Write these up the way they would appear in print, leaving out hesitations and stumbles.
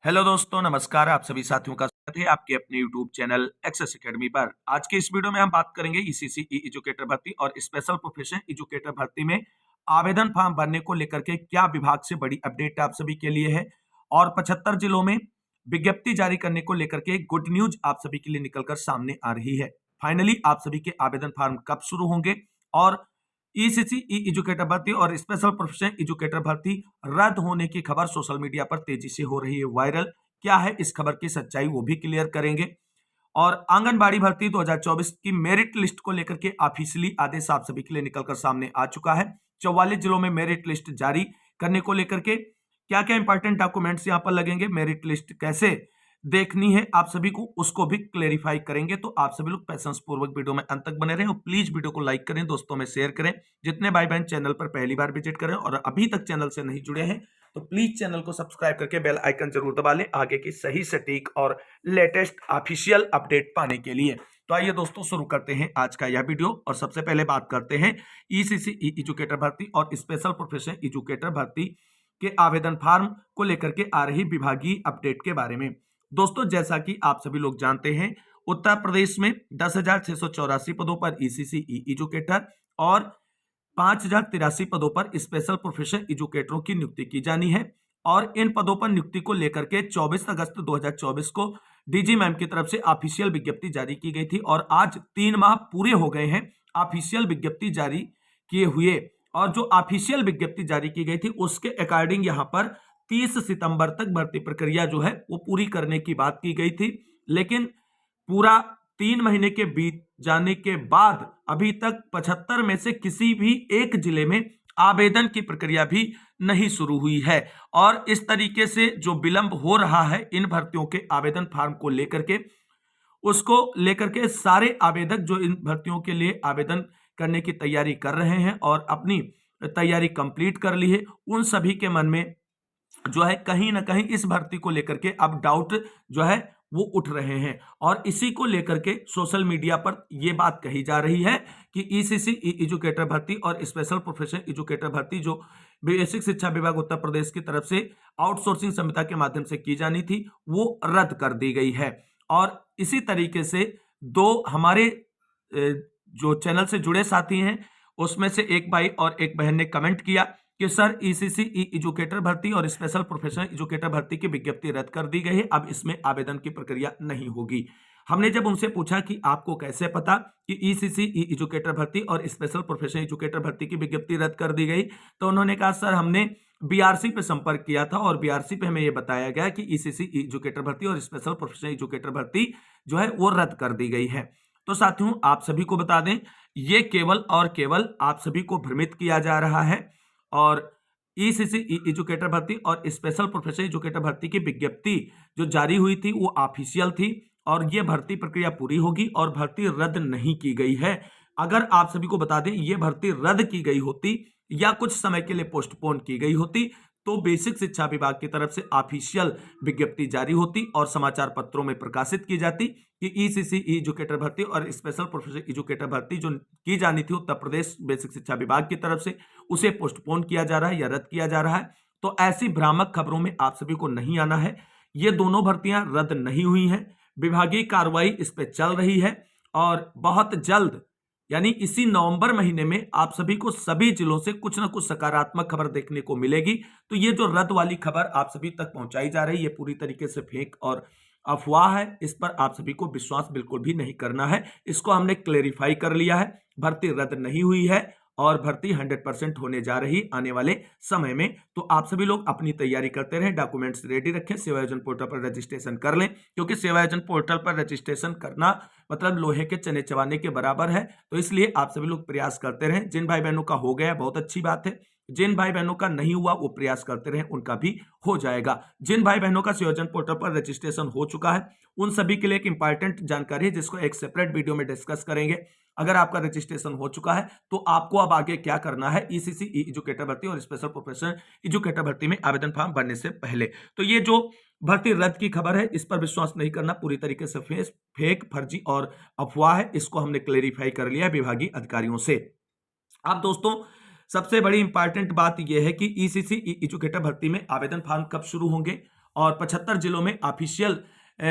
Hello दोस्तों, नमस्कार। आप सभी साथियों का स्वागत है आपके अपने यूट्यूब चैनल एक्सेस एकेडमी पर। आज के इस वीडियो में हम बात करेंगे ईसीसी ई एजुकेटर भर्ती और स्पेशल प्रोफेशन एजुकेटर भर्ती में आवेदन फॉर्म भरने को लेकर के क्या विभाग से बड़ी अपडेट आप सभी के लिए है और 75 जिलों में विज्ञप्ति जारी करने को लेकर के गुड न्यूज आप सभी के लिए निकलकर सामने आ रही है। फाइनली आप सभी के आवेदन फॉर्म कब शुरू होंगे और ईसीसी ई एजुकेटर भर्ती और स्पेशल प्रोफेशन एजुकेटर भर्ती रद्द होने की खबर सोशल मीडिया पर तेजी से हो रही है वायरल। क्या है इस खबर की सच्चाई, वो भी क्लियर करेंगे। और आंगनबाड़ी भर्ती 2024 की मेरिट लिस्ट को लेकर के ऑफिशियली आदेश आप सभी के लिए निकलकर सामने आ चुका है। 44 जिलों में मेरिट लिस्ट जारी करने को लेकर के क्या क्या इंपॉर्टेंट डॉक्यूमेंट्स यहां पर लगेंगे, मेरिट लिस्ट कैसे देखनी है आप सभी को, उसको भी क्लेरिफाई करेंगे। तो आप सभी लोग पैसेंस पूर्वक वीडियो में अंत तक बने रहें और प्लीज वीडियो को लाइक करें, दोस्तों में शेयर करें। जितने भाई बहन चैनल पर पहली बार विजिट करें और अभी तक चैनल से नहीं जुड़े हैं तो प्लीज चैनल को सब्सक्राइब करके बेल आइकन जरूर दबा लें आगे की सही सटीक और लेटेस्ट ऑफिशियल अपडेट पाने के लिए। तो आइए दोस्तों शुरू करते हैं आज का यह वीडियो और सबसे पहले बात करते हैं ईसीसी एजुकेटर भर्ती और स्पेशल प्रोफेशन एजुकेटर भर्ती के आवेदन फॉर्म को लेकर के आ रही विभागीय अपडेट के बारे में। दोस्तों, जैसा कि आप सभी लोग जानते हैं, उत्तर प्रदेश में 10,684 पदों पर ईसीसी एजुकेटर और 5,083 पदों पर स्पेशल प्रोफेशन एजुकेटरों की नियुक्ति की जानी है। और इन पदों पर नियुक्ति को लेकर के 24 अगस्त 2024 को डीजी मैम की तरफ से ऑफिशियल विज्ञप्ति जारी की गई थी और आज 3 माह पूरे हो गए हैं ऑफिशियल विज्ञप्ति जारी किए हुए। और जो ऑफिशियल विज्ञप्ति जारी की गई थी उसके अकॉर्डिंग यहां पर 30 सितंबर तक भर्ती प्रक्रिया जो है वो पूरी करने की बात की गई थी, लेकिन पूरा 3 महीने के बीत जाने के बाद अभी तक 75 में से किसी भी एक जिले में आवेदन की प्रक्रिया भी नहीं शुरू हुई है। और इस तरीके से जो विलंब हो रहा है इन भर्तियों के आवेदन फॉर्म को लेकर के, उसको लेकर के सारे आवेदक जो इन भर्तियों के लिए आवेदन करने की तैयारी कर रहे हैं और अपनी तैयारी कंप्लीट कर ली है, उन सभी के मन में जो है कहीं ना कहीं इस भर्ती को लेकर के अब डाउट जो है वो उठ रहे हैं। और इसी को लेकर के सोशल मीडिया पर यह बात कही जा रही है कि ईसीसी एजुकेटर भर्ती और स्पेशल प्रोफेशन एजुकेटर भर्ती जो बेसिक शिक्षा विभाग उत्तर प्रदेश की तरफ से आउटसोर्सिंग संहिता के माध्यम से की जानी थी वो रद्द कर दी गई है। और इसी तरीके से दो हमारे जो चैनल से जुड़े साथी हैं उसमें से एक भाई और एक बहन ने कमेंट किया कि सर ईसीसी एजुकेटर भर्ती और स्पेशल प्रोफेशनल एजुकेटर भर्ती की विज्ञप्ति रद्द कर दी गई है, अब इसमें आवेदन की प्रक्रिया नहीं होगी। हमने जब उनसे पूछा कि आपको कैसे पता कि ईसीसी एजुकेटर भर्ती और स्पेशल प्रोफेशनल एजुकेटर भर्ती की विज्ञप्ति रद्द कर दी गई, तो उन्होंने कहा सर हमने बीआरसी पे संपर्क किया था और बीआरसी पे हमें यह बताया गया कि ईसीसी एजुकेटर भर्ती और स्पेशल प्रोफेशनल एजुकेटर भर्ती जो है वो रद्द कर दी गई है। तो साथियों, आप सभी को बता दें ये केवल और केवल आप सभी को भ्रमित किया जा रहा है और ईसीसी एजुकेटर भर्ती और स्पेशल प्रोफेशनल एजुकेटर भर्ती की विज्ञप्ति जो जारी हुई थी वो ऑफिशियल थी और ये भर्ती प्रक्रिया पूरी होगी और भर्ती रद्द नहीं की गई है। अगर आप सभी को बता दें ये भर्ती रद्द की गई होती या कुछ समय के लिए पोस्टपोन की गई होती तो बेसिक शिक्षा विभाग की तरफ से ऑफिशियल विज्ञप्ति जारी होती और समाचार पत्रों में प्रकाशित की जाती कि ईसीसी एजुकेटर भर्ती और स्पेशल प्रोफेशनल एजुकेटर भर्ती जो की जानी थी उत्तर प्रदेश बेसिक शिक्षा विभाग की तरफ से उसे पोस्टपोन किया जा रहा है या रद्द किया जा रहा है। तो ऐसी भ्रामक खबरों में आप सभी को नहीं आना है। ये दोनों भर्तियां रद्द नहीं हुई हैं, विभागीय कार्रवाई इस पर चल रही है और बहुत जल्द यानी इसी नवंबर महीने में आप सभी को सभी जिलों से कुछ ना कुछ सकारात्मक खबर देखने को मिलेगी। तो ये जो रद्द वाली खबर आप सभी तक पहुंचाई जा रही है ये पूरी तरीके से फेक और अफवाह है, इस पर आप सभी को विश्वास बिल्कुल भी नहीं करना है। इसको हमने क्लेरिफाई कर लिया है, भर्ती रद्द नहीं हुई है और भर्ती 100% होने जा रही आने वाले समय में। तो आप सभी लोग अपनी तैयारी करते रहें, डॉक्यूमेंट्स रेडी रखें, सेवा योजन पोर्टल पर रजिस्ट्रेशन कर लें क्योंकि सेवा योजन पोर्टल पर रजिस्ट्रेशन करना मतलब लोहे के चने चबाने के बराबर है। तो इसलिए आप सभी लोग प्रयास करते रहें। जिन भाई बहनों का हो गया बहुत अच्छी बात है, जिन भाई बहनों का नहीं हुआ वो प्रयास करते रहें, उनका भी हो जाएगा। जिन भाई बहनों का सेवा योजन पोर्टल पर रजिस्ट्रेशन हो चुका है उन सभी के लिए एक इंपॉर्टेंट जानकारी है जिसको एक सेपरेट वीडियो में डिस्कस करेंगे। अगर आपका रजिस्ट्रेशन हो चुका है तो आपको अब आगे क्या करना है ईसीसी एजुकेटर भर्ती और स्पेशल प्रोफेशनल एजुकेटर भर्ती में आवेदन फॉर्म भरने से पहले। तो ये जो भर्ती रद्द की खबर है इस पर विश्वास नहीं करना, पूरी तरीके से फेक फर्जी और अफवाह है। इसको हमने क्लेरिफाई कर लिया विभागीय अधिकारियों से। अब दोस्तों सबसे बड़ी इंपॉर्टेंट बात यह है कि ईसीसी एजुकेटर भर्ती में आवेदन फॉर्म कब शुरू होंगे और 75 जिलों में ऑफिशियल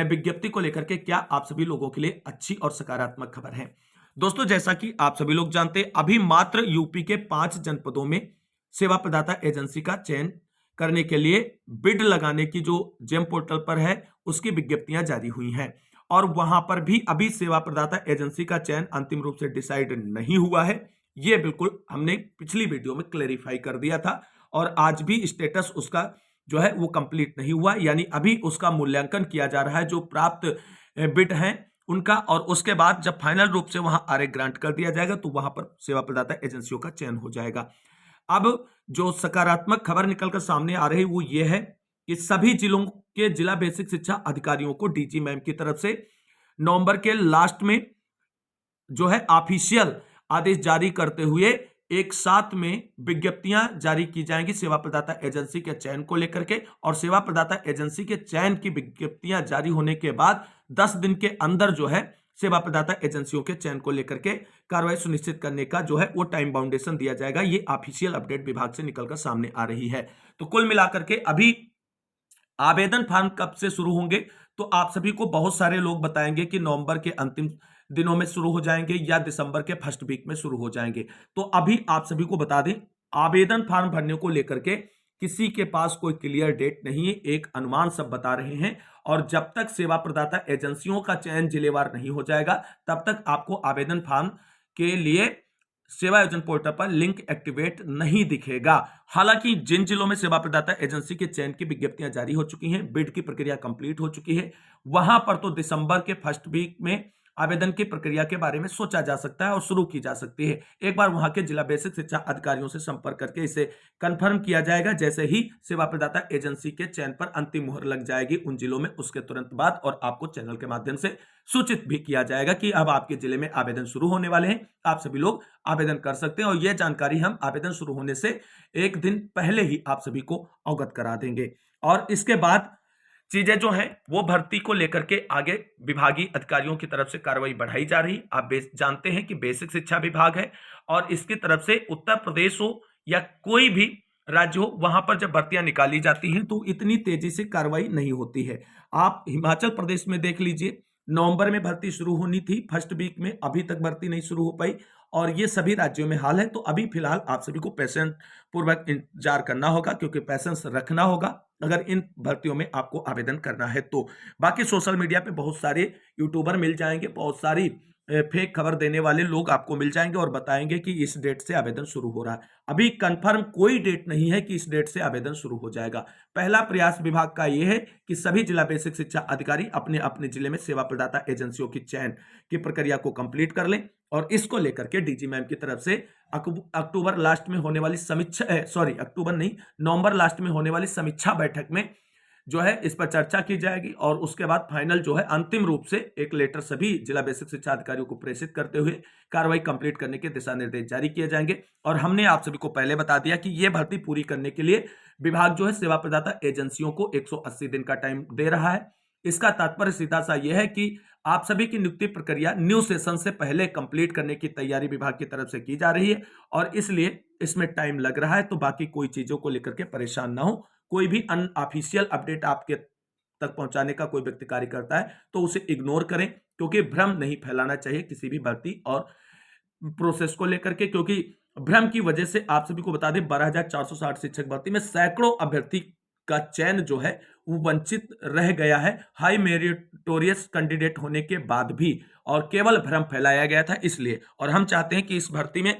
विज्ञप्ति को लेकर के क्या आप सभी लोगों के लिए अच्छी और सकारात्मक खबर है। दोस्तों, जैसा कि आप सभी लोग जानते हैं, अभी मात्र यूपी के 5 जनपदों में सेवा प्रदाता एजेंसी का चयन करने के लिए बिड लगाने की जो जेम पोर्टल पर है उसकी विज्ञप्तियां जारी हुई हैं और वहां पर भी अभी सेवा प्रदाता एजेंसी का चयन अंतिम रूप से डिसाइड नहीं हुआ है। ये बिल्कुल हमने पिछली वीडियो में क्लेरिफाई कर दिया था और आज भी स्टेटस उसका जो है वो कंप्लीट नहीं हुआ, यानी अभी उसका मूल्यांकन किया जा रहा है जो प्राप्त बिड हैं उनका, और उसके बाद जब फाइनल रूप से वहां आरए ग्रांट कर दिया जाएगा तो वहां पर सेवा प्रदाता एजेंसियों का चयन हो जाएगा। अब जो सकारात्मक खबर निकलकर सामने आ रही है वो ये है कि सभी जिलों के जिला बेसिक शिक्षा अधिकारियों को डीजी मैम की तरफ से नवंबर के लास्ट में जो है ऑफिशियल आदेश जारी करते हुए एक साथ में विज्ञप्तियां जारी की जाएंगी सेवा प्रदाता एजेंसी के चयन को लेकर के, और सेवा प्रदाता एजेंसी के चयन की विज्ञप्तियां जारी होने के बाद 10 दिन के अंदर जो है सेवा प्रदाता एजेंसियों के चयन को लेकर के कार्रवाई सुनिश्चित करने का जो है वो टाइम बाउंडेशन दिया जाएगा। ये ऑफिशियल अपडेट विभाग से निकलकर सामने आ रही है। तो कुल मिलाकर के अभी आवेदन फॉर्म कब से शुरू होंगे, तो आप सभी को बहुत सारे लोग बताएंगे कि नवंबर के अंतिम दिनों में शुरू हो जाएंगे या दिसंबर के फर्स्ट वीक में शुरू हो जाएंगे। तो अभी आप सभी को बता दें, आवेदन फॉर्म भरने को लेकर के किसी के पास कोई क्लियर डेट नहीं है, एक अनुमान सब बता रहे हैं, और जब तक सेवा प्रदाता एजेंसियों का चयन जिलेवार नहीं हो जाएगा तब तक आपको आवेदन फॉर्म के लिए सेवा योजन पोर्टल पर लिंक एक्टिवेट नहीं दिखेगा। हालांकि जिन जिलों में सेवा प्रदाता एजेंसी के चयन की विज्ञप्तियां जारी हो चुकी हैं, बिड की प्रक्रिया कंप्लीट हो चुकी है, वहां पर तो दिसंबर के फर्स्ट वीक में आवेदन की प्रक्रिया के बारे में सोचा जा सकता है और शुरू की जा सकती है। एक बार वहां के जिला बेसिक शिक्षा अधिकारियों से संपर्क करके इसे कंफर्म किया जाएगा। जैसे ही सेवा प्रदाता एजेंसी के चयन पर अंतिम मुहर लग जाएगी उन जिलों में, उसके तुरंत बाद और आपको चैनल के माध्यम से सूचित भी किया जाएगा कि अब आपके जिले में आवेदन शुरू होने वाले हैं, आप सभी लोग आवेदन कर सकते हैं। और यह जानकारी हम आवेदन शुरू होने से एक दिन पहले ही आप सभी को अवगत करा देंगे। और इसके बाद चीजें जो हैं वो भर्ती को लेकर के आगे विभागीय अधिकारियों की तरफ से कार्रवाई बढ़ाई जा रही। आप जानते हैं कि बेसिक शिक्षा विभाग है और इसकी तरफ से उत्तर प्रदेश हो या कोई भी राज्य हो, वहां पर जब भर्तियां निकाली जाती हैं तो इतनी तेजी से कार्रवाई नहीं होती है। आप हिमाचल प्रदेश में देख लीजिए, नवंबर में भर्ती शुरू होनी थी फर्स्ट वीक में, अभी तक भर्ती नहीं शुरू हो पाई, और ये सभी राज्यों में हाल है। तो अभी फिलहाल आप सभी को पेशेंस पूर्वक इंतजार करना होगा, क्योंकि पेशेंस रखना होगा अगर इन भर्तियों में आपको आवेदन करना है तो। बाकी सोशल मीडिया पे बहुत सारे यूट्यूबर मिल जाएंगे, बहुत सारी फेक खबर देने वाले लोग आपको मिल जाएंगे और बताएंगे कि इस डेट से आवेदन शुरू हो रहा है। अभी कंफर्म कोई डेट नहीं है कि इस डेट से आवेदन शुरू हो जाएगा। पहला प्रयास विभाग का यह है कि सभी जिला बेसिक शिक्षा अधिकारी अपने अपने जिले में सेवा प्रदाता एजेंसियों की चयन की प्रक्रिया को कंप्लीट कर लें, और इसको लेकर के डीजी मैम की तरफ से अक्टूबर लास्ट में होने वाली समीक्षा अक्टूबर नहीं, नवंबर लास्ट में होने वाली समीक्षा बैठक में जो है इस पर चर्चा की जाएगी, और उसके बाद फाइनल जो है अंतिम रूप से एक लेटर सभी जिला बेसिक शिक्षा अधिकारियों को प्रेषित करते हुए कार्रवाई कंप्लीट करने के दिशा निर्देश जारी किए जाएंगे। और हमने आप सभी को पहले बता दिया कि यह भर्ती पूरी करने के लिए विभाग जो है सेवा प्रदाता एजेंसियों को 180 दिन का टाइम दे रहा है। इसका तात्पर्य सीधा सा यह है कि आप सभी की नियुक्ति प्रक्रिया न्यू सेशन से पहले कंप्लीट करने की तैयारी विभाग की तरफ से की जा रही है, और इसलिए इसमें टाइम लग रहा है। तो बाकी कोई चीजों को लेकर के परेशान ना हो। कोई भी अनऑफिशियल अपडेट आपके तक पहुंचाने का कोई व्यक्ति कार्य करता है तो उसे इग्नोर करें, क्योंकि भ्रम नहीं फैलाना चाहिए किसी भी भर्ती और प्रोसेस को लेकर के, क्योंकि भ्रम की वजह से आप सभी को बता दें 12,460 शिक्षक भर्ती में सैकड़ों अभ्यर्थी का चयन जो है वो वंचित रह गया है हाई मेरिटोरियस कैंडिडेट होने के बाद भी, और केवल भ्रम फैलाया गया था इसलिए। और हम चाहते हैं कि इस भर्ती में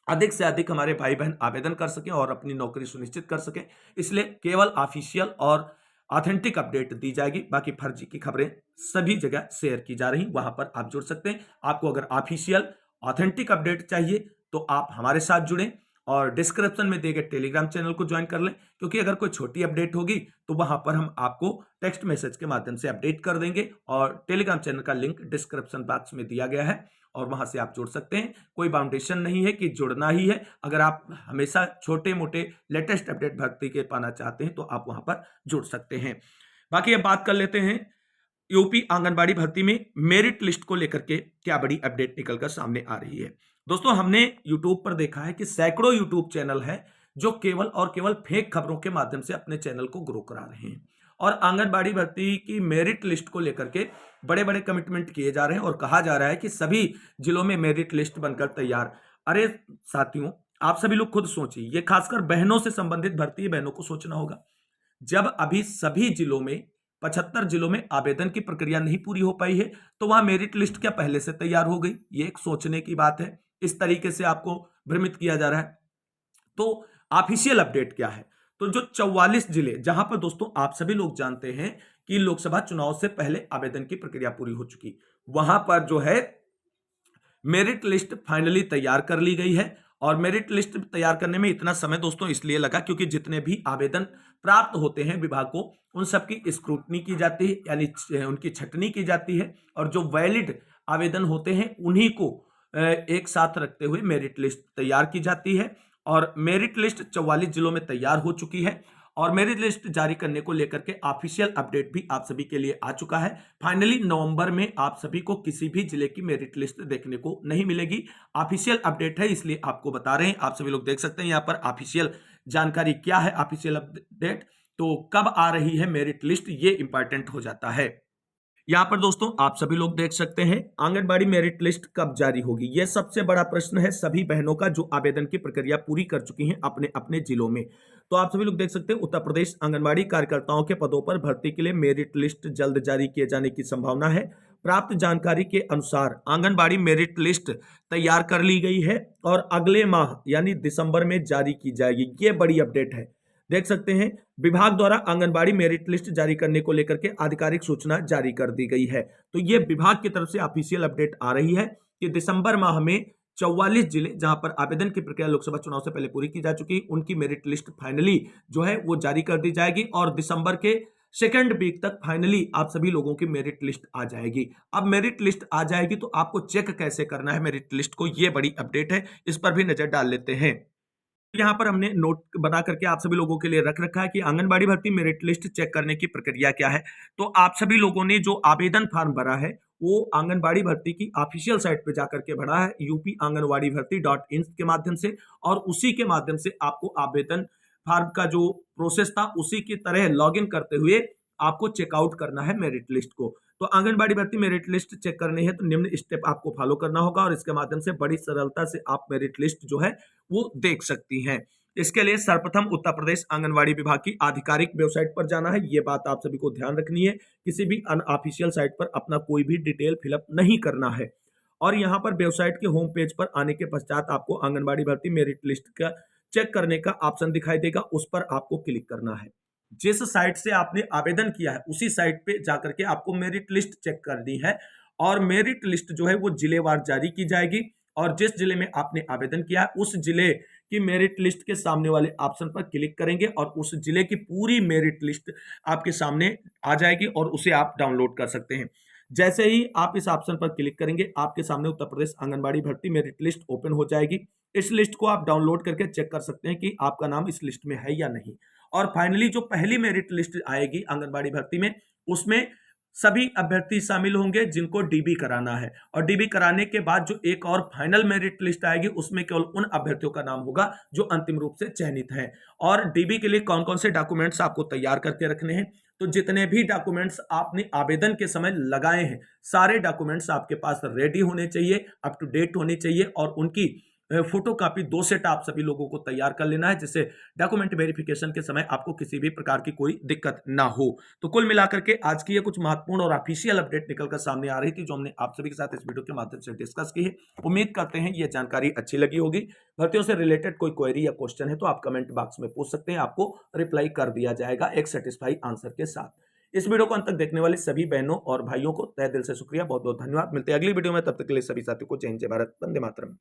अधिक से अधिक हमारे भाई बहन आवेदन कर सकें और अपनी नौकरी सुनिश्चित कर सकें, इसलिए केवल ऑफिशियल और ऑथेंटिक अपडेट दी जाएगी। बाकी फर्जी की खबरें सभी जगह शेयर की जा रही, वहां पर आप जुड़ सकते हैं। आपको अगर ऑफिशियल ऑथेंटिक अपडेट चाहिए तो आप हमारे साथ जुड़ें और डिस्क्रिप्शन में दिए गए टेलीग्राम चैनल को ज्वाइन कर लें, क्योंकि अगर कोई छोटी अपडेट होगी तो वहां पर हम आपको टेक्स्ट मैसेज के माध्यम से अपडेट कर देंगे, और टेलीग्राम चैनल का लिंक डिस्क्रिप्शन बॉक्स में दिया गया है और वहां से आप जुड़ सकते हैं। कोई बाउंडेशन नहीं है कि जुड़ना ही है। अगर आप हमेशा छोटे मोटे लेटेस्ट अपडेट भर्ती के पाना चाहते हैं तो आप वहां पर जुड़ सकते हैं। बाकी अब बात कर लेते हैं यूपी आंगनबाड़ी भर्ती में मेरिट लिस्ट को लेकर के क्या बड़ी अपडेट निकलकर सामने आ रही है। दोस्तों, हमने यूट्यूब पर देखा है कि सैकड़ों यूट्यूब चैनल है जो केवल और केवल फेक खबरों के माध्यम से अपने चैनल को ग्रो करा रहे हैं, और आंगनबाड़ी भर्ती की मेरिट लिस्ट को लेकर के बड़े बड़े कमिटमेंट किए जा रहे हैं और कहा जा रहा है कि सभी जिलों में मेरिट लिस्ट बनकर तैयार। अरे साथियों, आप सभी लोग खुद सोचिए, ये खासकर बहनों से संबंधित भर्ती है, बहनों को सोचना होगा। जब अभी सभी जिलों में 75 जिलों में आवेदन की प्रक्रिया नहीं पूरी हो पाई है, तो वहां मेरिट लिस्ट क्या पहले से तैयार हो गई? ये एक सोचने की बात है। इस तरीके से आपको भ्रमित किया जा रहा है। तो ऑफिशियल अपडेट क्या है? तो जो 44 जिले, जहां पर दोस्तों आप सभी लोग जानते हैं कि लोकसभा चुनाव से पहले आवेदन की प्रक्रिया पूरी हो चुकी, वहां पर जो है मेरिट लिस्ट फाइनली तैयार कर ली गई है। और मेरिट लिस्ट तैयार करने में इतना समय दोस्तों इसलिए लगा क्योंकि जितने भी आवेदन प्राप्त होते हैं विभाग को, उन सबकी स्क्रूटनी की जाती है, यानी उनकी छटनी की जाती है, और जो वैलिड आवेदन होते हैं उन्हीं को एक साथ रखते हुए मेरिट लिस्ट तैयार की जाती है। और मेरिट लिस्ट 44 जिलों में तैयार हो चुकी है और मेरिट लिस्ट जारी करने को लेकर के ऑफिशियल अपडेट भी आप सभी के लिए आ चुका है। फाइनली नवंबर में आप सभी को किसी भी जिले की मेरिट लिस्ट देखने को नहीं मिलेगी। ऑफिशियल अपडेट है इसलिए आपको बता रहे हैं। आप सभी लोग देख सकते हैं यहाँ पर ऑफिशियल जानकारी क्या है, ऑफिशियल अपडेट। तो कब आ रही है मेरिट लिस्ट, ये इंपॉर्टेंट हो जाता है। यहां पर दोस्तों आप सभी लोग देख सकते हैं आंगनबाड़ी मेरिट लिस्ट कब जारी होगी, यह सबसे बड़ा प्रश्न है सभी बहनों का जो आवेदन की प्रक्रिया पूरी कर चुकी हैं अपने अपने जिलों में। तो आप सभी लोग देख सकते हैं उत्तर प्रदेश आंगनबाड़ी कार्यकर्ताओं के पदों पर भर्ती के लिए मेरिट लिस्ट जल्द जारी किए जाने की संभावना है। प्राप्त जानकारी के अनुसार आंगनबाड़ी मेरिट लिस्ट तैयार कर ली गई है और अगले माह यानी दिसंबर में जारी की जाएगी। ये बड़ी अपडेट है। देख सकते हैं विभाग द्वारा आंगनबाड़ी मेरिट लिस्ट जारी करने को लेकर के आधिकारिक सूचना जारी कर दी गई है। तो ये विभाग की तरफ से ऑफिशियल अपडेट आ रही है कि दिसंबर माह में 44 जिले जहां पर आवेदन की प्रक्रिया लोकसभा चुनाव से पहले पूरी की जा चुकी, उनकी मेरिट लिस्ट फाइनली जो है वो जारी कर दी जाएगी और दिसंबर के सेकेंड वीक तक फाइनली आप सभी लोगों की मेरिट लिस्ट आ जाएगी। अब मेरिट लिस्ट आ जाएगी तो आपको चेक कैसे करना है मेरिट लिस्ट को, ये बड़ी अपडेट है, इस पर भी नजर डाल लेते हैं। यहाँ पर हमने नोट बना करके आप सभी लोगों के लिए रख रखा है कि आंगनबाड़ी भर्ती मेरिट लिस्ट चेक करने की प्रक्रिया क्या है। तो आप सभी लोगों ने जो आवेदन फॉर्म भरा है वो आंगनबाड़ी भर्ती की ऑफिशियल साइट पे जाकर के भरा है, यूपी आंगनबाड़ी भर्ती .इन के माध्यम से, और उसी के माध्यम से आपको आवेदन फॉर्म का जो प्रोसेस था उसी की तरह लॉगिन करते हुए आपको चेकआउट करना है मेरिट लिस्ट को। तो आंगनबाड़ी भर्ती मेरिट लिस्ट चेक करनी है तो निम्न स्टेप आपको फॉलो करना होगा और इसके माध्यम से बड़ी सरलता से आप मेरिट लिस्ट जो है वो देख सकती हैं। इसके लिए सर्वप्रथम उत्तर प्रदेश आंगनबाड़ी विभाग की आधिकारिक वेबसाइट पर जाना है। ये बात आप सभी को ध्यान रखनी है, किसी भी अनऑफिशियल साइट पर अपना कोई भी डिटेल फिलअप नहीं करना है। और यहाँ पर वेबसाइट के होम पेज पर आने के पश्चात आपको आंगनबाड़ी भर्ती मेरिट लिस्ट का चेक करने का ऑप्शन दिखाई देगा, उस पर आपको क्लिक करना है। जिस साइट से आपने आवेदन किया है उसी साइट पे जाकर के आपको मेरिट लिस्ट चेक करनी है और मेरिट लिस्ट जो है वो जिलेवार जारी की जाएगी और जिस जिले में आपने आवेदन किया है उस जिले की मेरिट लिस्ट के सामने वाले ऑप्शन पर क्लिक करेंगे और उस जिले की पूरी मेरिट लिस्ट आपके सामने आ जाएगी और उसे आप डाउनलोड कर सकते हैं। जैसे ही आप इस ऑप्शन पर क्लिक करेंगे आपके सामने उत्तर प्रदेश आंगनबाड़ी भर्ती मेरिट लिस्ट ओपन हो जाएगी। इस लिस्ट को आप डाउनलोड करके चेक कर सकते हैं कि आपका नाम इस लिस्ट में है या नहीं। और फाइनली जो पहली मेरिट लिस्ट आएगी आंगनबाड़ी भर्ती में, उसमें सभी अभ्यर्थी शामिल होंगे जिनको डीबी कराना है और डीबी कराने के बाद जो एक और फाइनल मेरिट लिस्ट आएगी उसमें केवल उन अभ्यर्थियों का नाम होगा जो अंतिम रूप से चयनित हैं। और डीबी के लिए कौन कौन से डॉक्यूमेंट्स आपको तैयार करके रखने हैं, तो जितने भी डॉक्यूमेंट्स आपने आवेदन के समय लगाए हैं सारे डॉक्यूमेंट्स आपके पास रेडी होने चाहिए, अप टू डेट होने चाहिए और उनकी फोटो कॉपी 2 सेट आप सभी लोगों को तैयार कर लेना है जिससे डॉक्यूमेंट वेरिफिकेशन के समय आपको किसी भी प्रकार की कोई दिक्कत ना हो। तो कुल मिलाकर के आज की ये कुछ महत्वपूर्ण और ऑफिशियल अपडेट निकलकर सामने आ रही थी जो हमने आप सभी के साथ इस वीडियो के माध्यम से डिस्कस की है। उम्मीद करते हैं ये जानकारी अच्छी लगी होगी। भर्तियों से रिलेटेड कोई क्वेरी या क्वेश्चन है तो आप कमेंट बॉक्स में पूछ सकते हैं, आपको रिप्लाई कर दिया जाएगा एक सेटिस्फाई आंसर के साथ। इस वीडियो को अंत तक देखने वाले सभी बहनों और भाइयों को तहे दिल से शुक्रिया, बहुत बहुत धन्यवाद। मिलते हैं अगली वीडियो में, तब तक के लिए सभी साथियों को जय हिंद, जय भारत, वंदे मातरम।